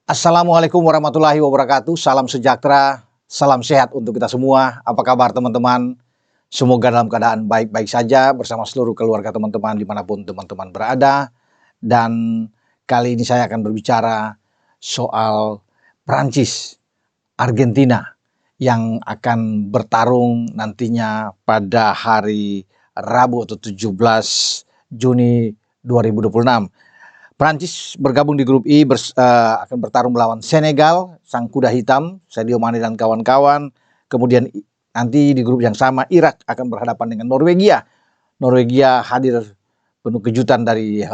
Assalamualaikum warahmatullahi wabarakatuh. Salam sejahtera, salam sehat untuk kita semua. Apa kabar teman-teman? Semoga dalam keadaan baik-baik saja bersama seluruh keluarga teman-teman dimanapun teman-teman berada. Dan kali ini saya akan berbicara soal Prancis, Argentina yang akan bertarung nantinya pada hari Rabu atau 17 Juni 2026. Prancis bergabung di grup I akan bertarung melawan Senegal, sang kuda hitam, Sadio Mane dan kawan-kawan. Kemudian nanti di grup yang sama Irak akan berhadapan dengan Norwegia. Norwegia hadir penuh kejutan dari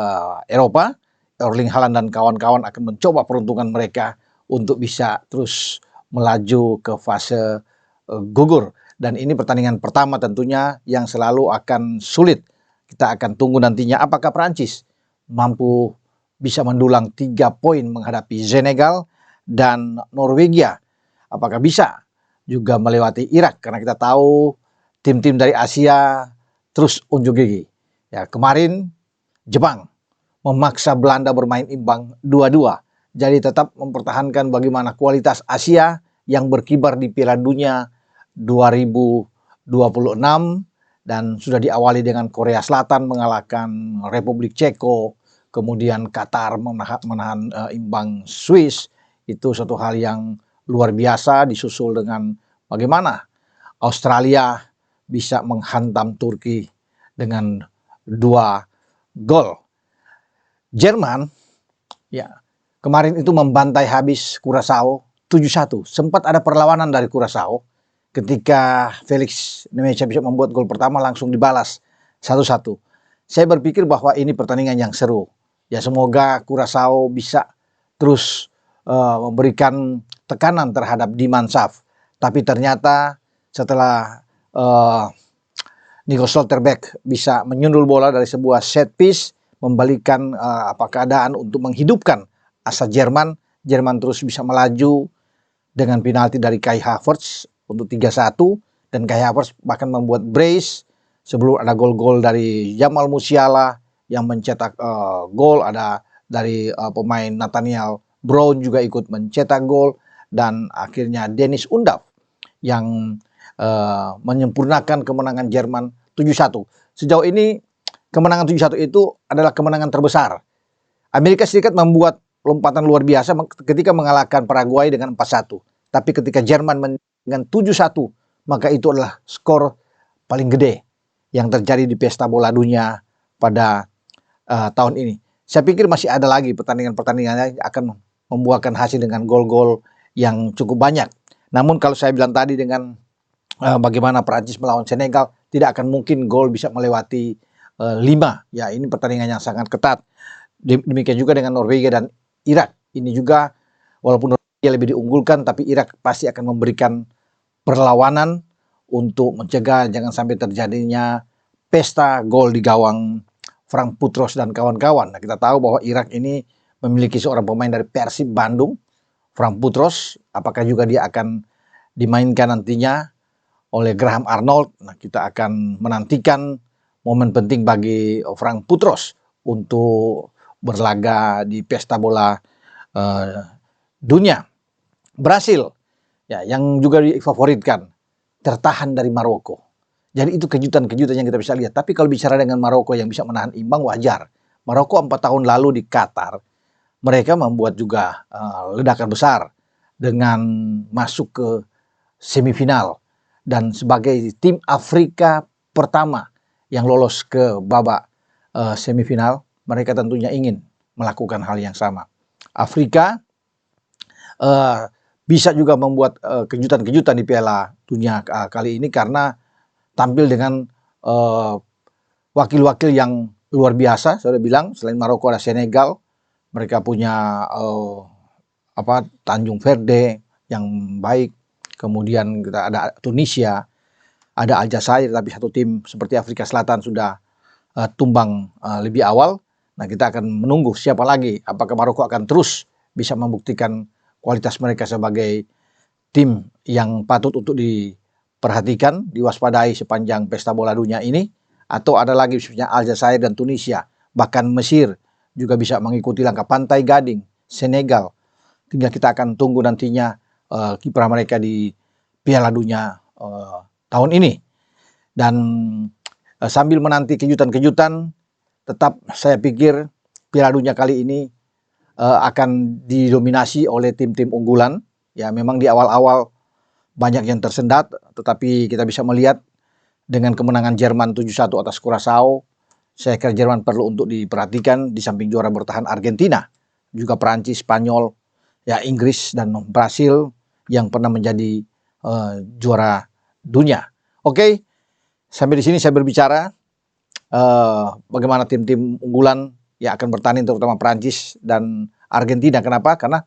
Eropa. Erling Haaland dan kawan-kawan akan mencoba peruntungan mereka untuk bisa terus melaju ke fase gugur. Dan ini pertandingan pertama tentunya yang selalu akan sulit. Kita akan tunggu nantinya apakah Prancis mampu bisa mendulang 3 poin menghadapi Senegal dan Norwegia. Apakah bisa juga melewati Irak? Karena kita tahu tim-tim dari Asia terus unjuk gigi. Ya, kemarin Jepang memaksa Belanda bermain imbang 2-2. Jadi tetap mempertahankan bagaimana kualitas Asia yang berkibar di Piala Dunia 2026 dan sudah diawali dengan Korea Selatan mengalahkan Republik Ceko. Kemudian Qatar menahan imbang Swiss, itu suatu hal yang luar biasa, disusul dengan bagaimana Australia bisa menghantam Turki dengan 2 gol. Jerman ya kemarin itu membantai habis Curaçao 7-1. Sempat ada perlawanan dari Curaçao ketika Felix Nemecha bisa membuat gol pertama langsung dibalas 1-1. Saya berpikir bahwa ini pertandingan yang seru. Ya semoga Curaçao bisa terus memberikan tekanan terhadap Diman Saf. Tapi ternyata setelah Nico Schlotterbeck bisa menyundul bola dari sebuah set piece, membalikan keadaan untuk menghidupkan asa Jerman. Jerman terus bisa melaju dengan penalti dari Kai Havertz untuk 3-1. Dan Kai Havertz bahkan membuat brace sebelum ada gol-gol dari Jamal Musiala yang mencetak gol, ada dari pemain Nathaniel Brown juga ikut mencetak gol, dan akhirnya Dennis Undav yang menyempurnakan kemenangan Jerman 7-1. Sejauh ini kemenangan 7-1 itu adalah kemenangan terbesar. Amerika Serikat membuat lompatan luar biasa ketika mengalahkan Paraguay dengan 4-1. Tapi ketika Jerman dengan 7-1, maka itu adalah skor paling gede yang terjadi di pesta bola dunia pada tahun ini. Saya pikir masih ada lagi pertandingan-pertandingan yang akan membuahkan hasil dengan gol-gol yang cukup banyak. Namun kalau saya bilang tadi dengan bagaimana Prancis melawan Senegal, tidak akan mungkin gol bisa melewati 5. Ya, ini pertandingan yang sangat ketat. Demikian juga dengan Norwegia dan Irak. Ini juga walaupun Norwegia lebih diunggulkan, tapi Irak pasti akan memberikan perlawanan untuk mencegah jangan sampai terjadinya pesta gol di gawang Frank Putros dan kawan-kawan. Nah, kita tahu bahwa Irak ini memiliki seorang pemain dari Persib Bandung, Frank Putros. Apakah juga dia akan dimainkan nantinya oleh Graham Arnold? Nah, kita akan menantikan momen penting bagi Frank Putros untuk berlaga di pesta bola dunia. Brasil ya yang juga difavoritkan tertahan dari Maroko. Jadi itu kejutan-kejutan yang kita bisa lihat. Tapi kalau bicara dengan Maroko yang bisa menahan imbang, wajar. Maroko 4 tahun lalu di Qatar, mereka membuat juga ledakan besar dengan masuk ke semifinal. Dan sebagai tim Afrika pertama yang lolos ke babak semifinal, mereka tentunya ingin melakukan hal yang sama. Afrika bisa juga membuat kejutan-kejutan di Piala Dunia kali ini karena tampil dengan wakil-wakil yang luar biasa. Saya sudah bilang selain Maroko ada Senegal, mereka punya Tanjung Verde yang baik. Kemudian kita ada Tunisia, ada Aljazair, tapi satu tim seperti Afrika Selatan sudah tumbang lebih awal. Nah, kita akan menunggu siapa lagi. Apakah Maroko akan terus bisa membuktikan kualitas mereka sebagai tim yang patut untuk diperhatikan, diwaspadai sepanjang pesta bola dunia ini, atau ada lagi misalnya Aljazair dan Tunisia, bahkan Mesir juga bisa mengikuti langkah Pantai Gading, Senegal, tinggal kita akan tunggu nantinya kiprah mereka di Piala Dunia tahun ini. Dan sambil menanti kejutan-kejutan, tetap saya pikir Piala Dunia kali ini akan didominasi oleh tim-tim unggulan. Ya, memang di awal-awal banyak yang tersendat, tetapi kita bisa melihat dengan kemenangan Jerman 7-1 atas Kurasaw, saya kira Jerman perlu untuk diperhatikan di samping juara bertahan Argentina, juga Perancis, Spanyol, ya Inggris dan Brasil yang pernah menjadi juara dunia. Oke, sampai di sini saya berbicara bagaimana tim-tim unggulan yang akan bertanding, terutama Perancis dan Argentina. Kenapa? Karena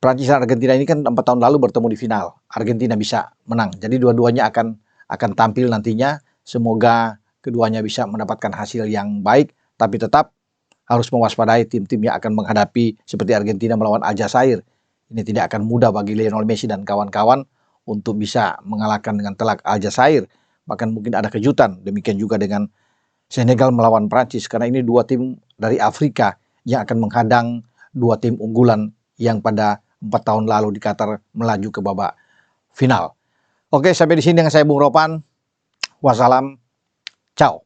Perancis dan Argentina ini kan 4 tahun lalu bertemu di final. Argentina bisa menang. Jadi dua-duanya akan tampil nantinya. Semoga keduanya bisa mendapatkan hasil yang baik. Tapi tetap harus mewaspadai tim-tim yang akan menghadapi seperti Argentina melawan Aljazair. Ini tidak akan mudah bagi Lionel Messi dan kawan-kawan untuk bisa mengalahkan dengan telak Aljazair. Bahkan mungkin ada kejutan. Demikian juga dengan Senegal melawan Prancis. Karena ini dua tim dari Afrika yang akan menghadang dua tim unggulan yang pada 4 tahun lalu di Qatar melaju ke babak final. Oke, sampai di sini dengan saya Bung Ropan. Wassalam. Ciao.